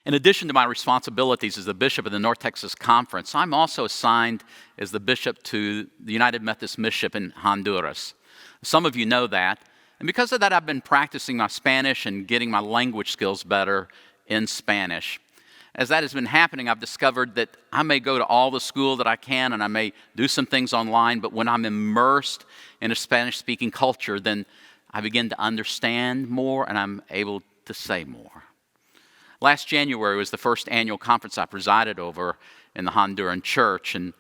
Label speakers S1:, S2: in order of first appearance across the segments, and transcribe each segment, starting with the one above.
S1: In addition to my responsibilities as the bishop of the North Texas Conference, I'm also assigned as the bishop to the United Methodist Mission in Honduras. Some of you know that. And because of that, I've been practicing my Spanish and getting my language skills better in Spanish. As that has been happening, I've discovered that I may go to all the school that I can and I may do some things online, but when I'm immersed in a Spanish-speaking culture, then I begin to understand more and I'm able to say more. Last January was the first annual conference I presided over in the Honduran church, and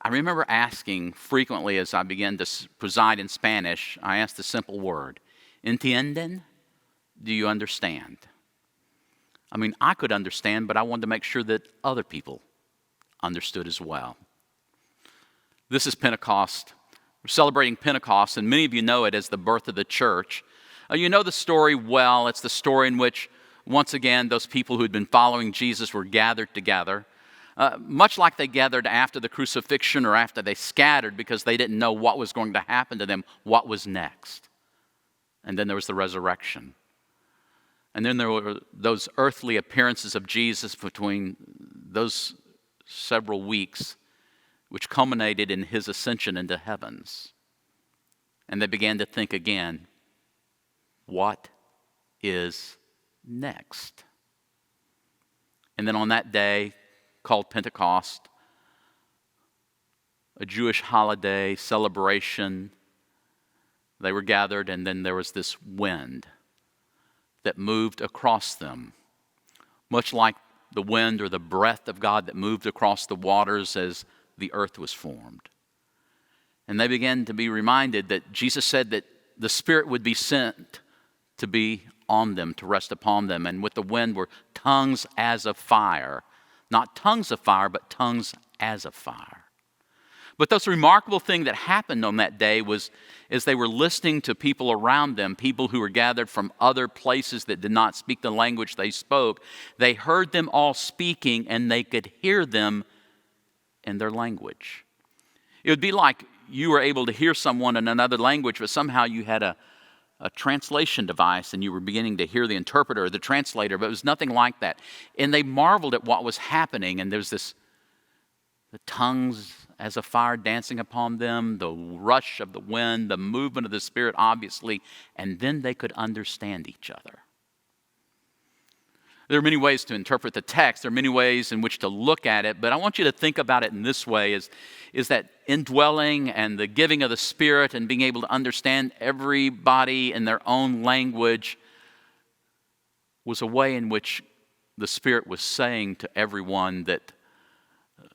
S1: I remember asking frequently as I began to preside in Spanish, I asked the simple word, "Entienden?" Do you understand? I mean, I could understand, but I wanted to make sure that other people understood as well. This is Pentecost. We're celebrating Pentecost, and many of you know it as the birth of the church. You know the story well. It's the story in which, once again, those people who had been following Jesus were gathered together, much like they gathered after the crucifixion or after they scattered because they didn't know what was going to happen to them, what was next. And then there was the resurrection. And then there were those earthly appearances of Jesus between those several weeks, which culminated in his ascension into heavens. And they began to think again, what is next? And then on that day, called Pentecost, a Jewish holiday celebration, they were gathered, and then there was this wind that moved across them, much like the wind or the breath of God that moved across the waters as the earth was formed. And they began to be reminded that Jesus said that the Spirit would be sent to be on them, to rest upon them. And with the wind were tongues as of fire. Not tongues of fire, but tongues as of fire. But the most remarkable thing that happened on that day was as they were listening to people around them, people who were gathered from other places that did not speak the language they spoke, they heard them all speaking and they could hear them in their language. It would be like you were able to hear someone in another language, but somehow you had a translation device and you were beginning to hear the interpreter or the translator, but it was nothing like that. And they marveled at what was happening, and there's the tongues as a fire dancing upon them, the rush of the wind, the movement of the Spirit, obviously, and then they could understand each other. There are many ways to interpret the text. There are many ways in which to look at it, but I want you to think about it in this way, is that indwelling and the giving of the Spirit and being able to understand everybody in their own language was a way in which the Spirit was saying to everyone that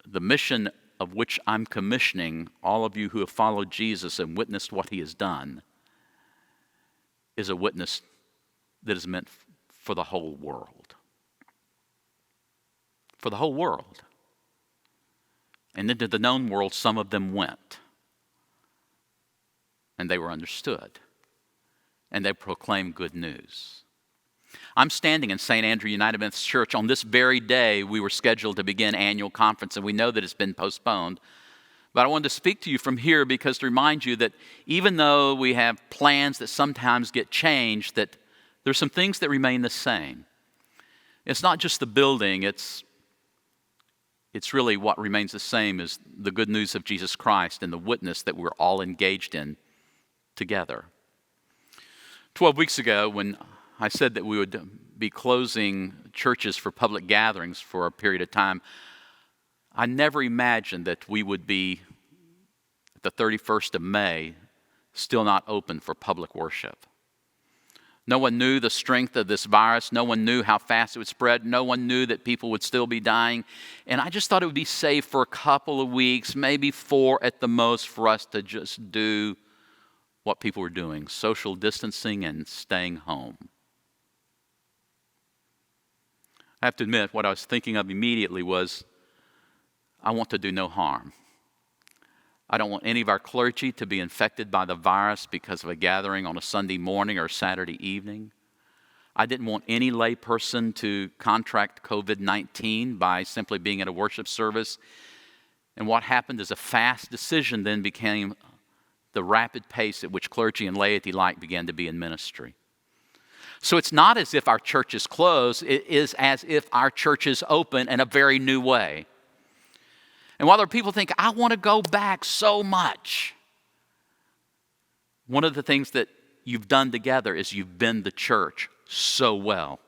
S1: the mission of which I'm commissioning all of you who have followed Jesus and witnessed what he has done is a witness that is meant for the whole world. For the whole world. And into the known world, some of them went. And they were understood. And they proclaimed good news. I'm standing in St. Andrew United Methodist Church. On this very day, we were scheduled to begin annual conference, and we know that it's been postponed. But I wanted to speak to you from here because to remind you that even though we have plans that sometimes get changed, that there's some things that remain the same. It's not just the building, it's really what remains the same is the good news of Jesus Christ and the witness that we're all engaged in together. 12 weeks ago, when I said that we would be closing churches for public gatherings for a period of time, I never imagined that we would be, at the 31st of May, still not open for public worship. No one knew the strength of this virus. No one knew how fast it would spread. No one knew that people would still be dying. And I just thought it would be safe for a couple of weeks, maybe 4 at the most, for us to just do what people were doing, social distancing and staying home. I have to admit, what I was thinking of immediately was, I want to do no harm. I don't want any of our clergy to be infected by the virus because of a gathering on a Sunday morning or Saturday evening. I didn't want any layperson to contract COVID-19 by simply being at a worship service. And what happened is a fast decision then became the rapid pace at which clergy and laity alike began to be in ministry. So it's not as if our church is closed. It is as if our church is open in a very new way. And while there are people think, I want to go back so much, one of the things that you've done together is you've been the church so well.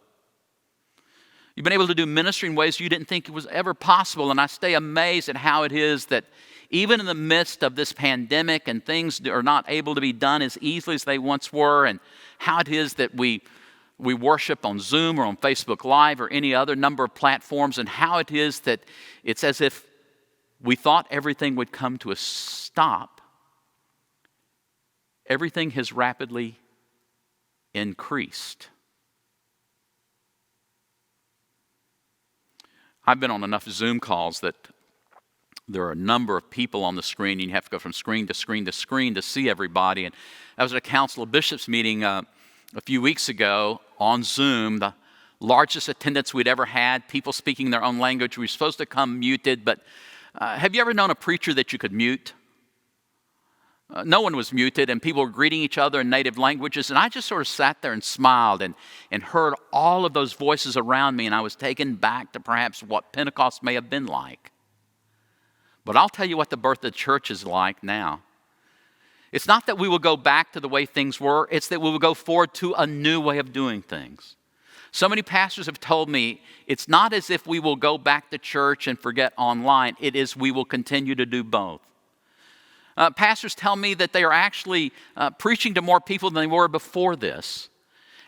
S1: You've been able to do ministry in ways you didn't think it was ever possible. And I stay amazed at how it is that even in the midst of this pandemic and things are not able to be done as easily as they once were, and how it is that we worship on Zoom or on Facebook Live or any other number of platforms, and how it is that it's as if we thought everything would come to a stop. Everything has rapidly increased. I've been on enough Zoom calls that there are a number of people on the screen. You have to go from screen to screen to screen to see everybody. And I was at a Council of Bishops meeting a few weeks ago on Zoom, the largest attendance we'd ever had, people speaking their own language. We were supposed to come muted, but have you ever known a preacher that you could mute? No one was muted, and people were greeting each other in native languages, and I just sort of sat there and smiled and heard all of those voices around me, and I was taken back to perhaps what Pentecost may have been like. But I'll tell you what the birth of the church is like now. It's not that we will go back to the way things were, it's that we will go forward to a new way of doing things. So many pastors have told me it's not as if we will go back to church and forget online, it is we will continue to do both. Pastors tell me that they are actually preaching to more people than they were before this.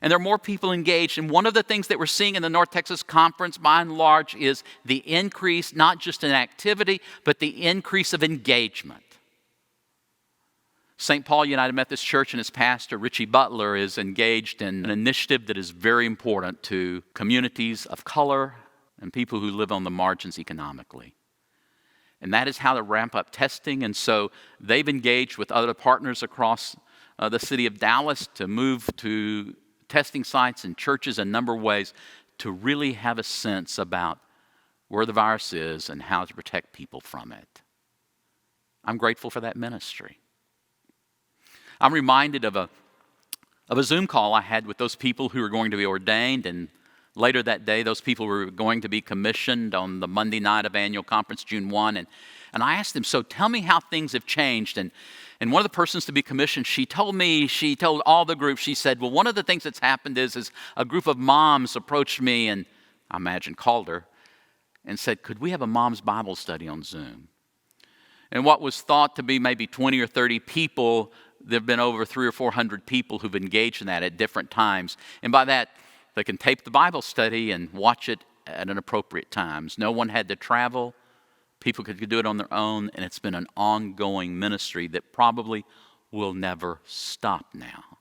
S1: And there are more people engaged. And one of the things that we're seeing in the North Texas Conference, by and large, is the increase, not just in activity, but the increase of engagement. St. Paul United Methodist Church and its pastor, Richie Butler, is engaged in an initiative that is very important to communities of color and people who live on the margins economically. And that is how to ramp up testing. And so they've engaged with other partners across the city of Dallas to move to testing sites and churches in a number of ways to really have a sense about where the virus is and how to protect people from it. I'm grateful for that ministry. I'm reminded of a Zoom call I had with those people who were going to be ordained, and later that day, those people were going to be commissioned on the Monday night of annual conference, June 1. And I asked them, so tell me how things have changed. And one of the persons to be commissioned, she told all the group, she said, well, one of the things that's happened is a group of moms approached me, and I imagine called her, and said, could we have a mom's Bible study on Zoom? And what was thought to be maybe 20 or 30 people, there have been over 300 or 400 people who've engaged in that at different times. And by that, they can tape the Bible study and watch it at an appropriate times. No one had to travel. People could do it on their own, and it's been an ongoing ministry that probably will never stop now.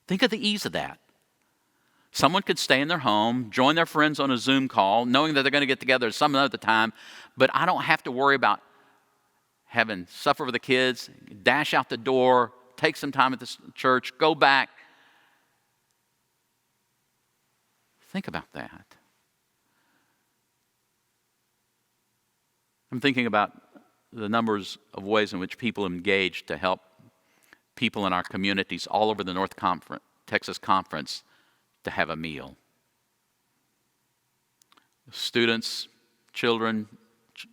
S1: Think of the ease of that. Someone could stay in their home, join their friends on a Zoom call, knowing that they're going to get together at some other time, but I don't have to worry about having supper with the kids, dash out the door, take some time at the church, go back. Think about that. I'm thinking about the numbers of ways in which people engage to help people in our communities all over the North Texas Conference to have a meal. Students, children,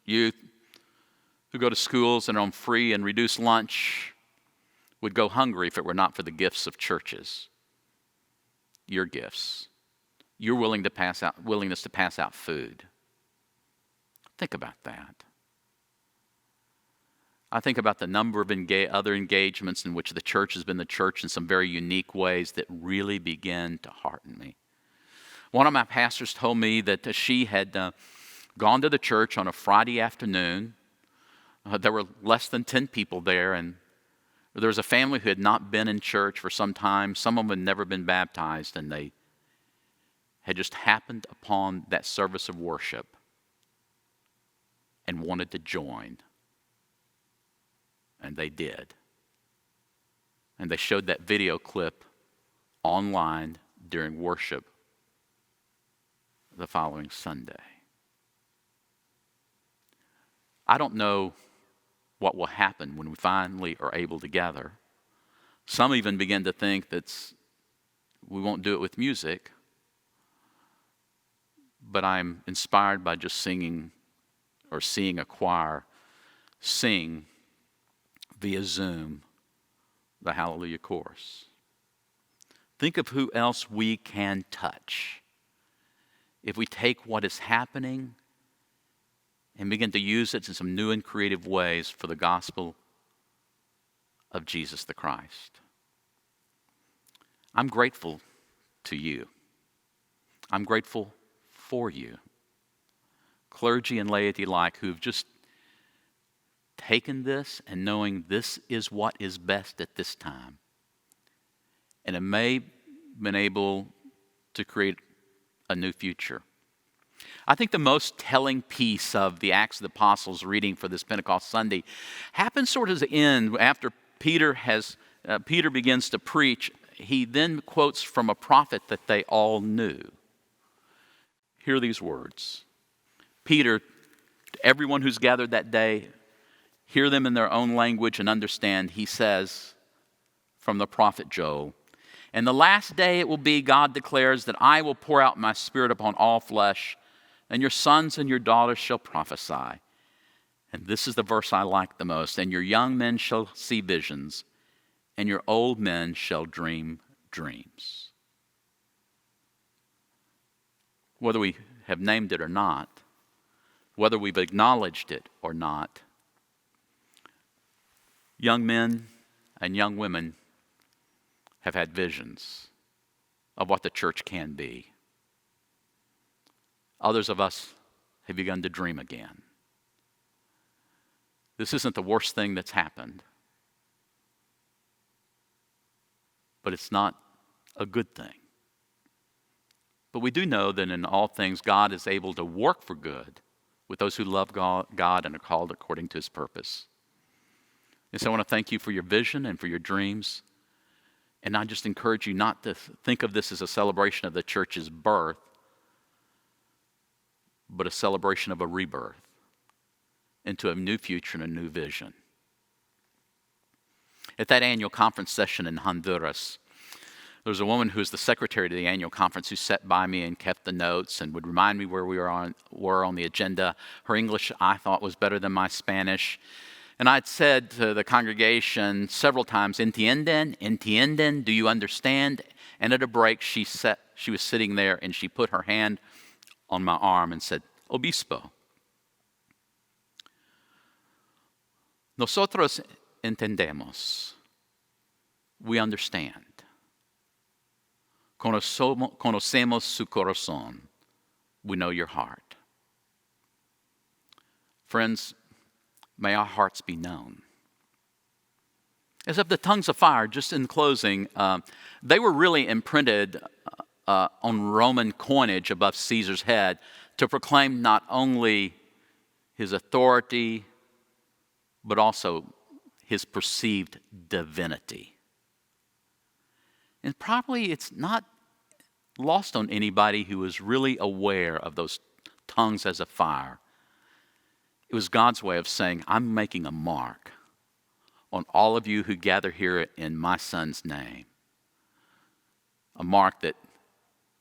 S1: youth who go to schools and are on free and reduced lunch would go hungry if it were not for the gifts of churches. Your gifts. Your willingness to pass out food. Think about that. I think about the number of other engagements in which the church has been the church in some very unique ways that really begin to hearten me. One of my pastors told me that she had gone to the church on a Friday afternoon. There were less than 10 people there, and there was a family who had not been in church for some time. Some of them had never been baptized, and they had just happened upon that service of worship and wanted to join. And they did. And they showed that video clip online during worship the following Sunday. I don't know what will happen when we finally are able to gather. Some even begin to think that we won't do it with music, but I'm inspired by just singing or seeing a choir sing via Zoom the Hallelujah Chorus. Think of who else we can touch if we take what is happening and begin to use it in some new and creative ways for the gospel of Jesus the Christ. I'm grateful to you. I'm grateful for you, clergy and laity alike, who've just taken this and knowing this is what is best at this time. And it may have been able to create a new future. I think the most telling piece of the Acts of the Apostles reading for this Pentecost Sunday happens sort of at the end after Peter begins to preach. He then quotes from a prophet that they all knew. Hear these words. Peter, to everyone who's gathered that day, hear them in their own language and understand. He says from the prophet Joel, "In the last day it will be, God declares, that I will pour out my Spirit upon all flesh, and your sons and your daughters shall prophesy." And this is the verse I like the most. "And your young men shall see visions, and your old men shall dream dreams." Whether we have named it or not, whether we've acknowledged it or not, young men and young women have had visions of what the church can be. Others of us have begun to dream again. This isn't the worst thing that's happened, but it's not a good thing. But we do know that in all things God is able to work for good with those who love God and are called according to his purpose. And so I want to thank you for your vision and for your dreams. And I just encourage you not to think of this as a celebration of the church's birth, but a celebration of a rebirth into a new future and a new vision. At that annual conference session in Honduras, there was a woman who was the secretary to the annual conference who sat by me and kept the notes and would remind me where we were on the agenda. Her English, I thought, was better than my Spanish. And I'd said to the congregation several times, "Entienden? Entienden? Do you understand?" And at a break, she was sitting there and she put her hand on my arm and said, "Obispo, nosotros entendemos. We understand. Conocemos su corazón. We know your heart." Friends, may our hearts be known. As of the tongues of fire, just in closing, they were really imprinted on Roman coinage above Caesar's head to proclaim not only his authority, but also his perceived divinity. And probably it's not lost on anybody who is really aware of those tongues as a fire. It was God's way of saying, "I'm making a mark on all of you who gather here in my Son's name. A mark that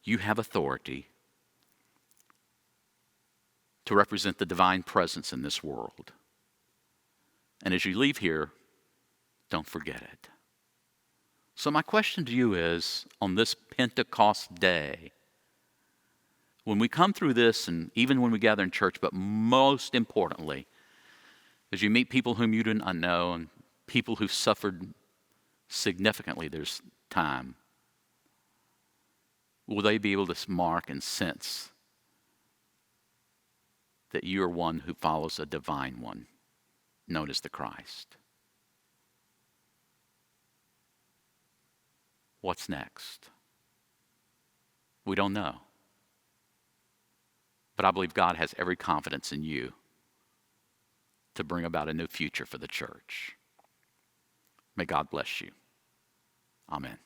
S1: you have authority to represent the divine presence in this world. And as you leave here, don't forget it." So my question to you is, on this Pentecost day, when we come through this and even when we gather in church, but most importantly, as you meet people whom you do not know and people who've suffered significantly this time, will they be able to mark and sense that you are one who follows a divine one known as the Christ? What's next? We don't know. But I believe God has every confidence in you to bring about a new future for the church. May God bless you. Amen.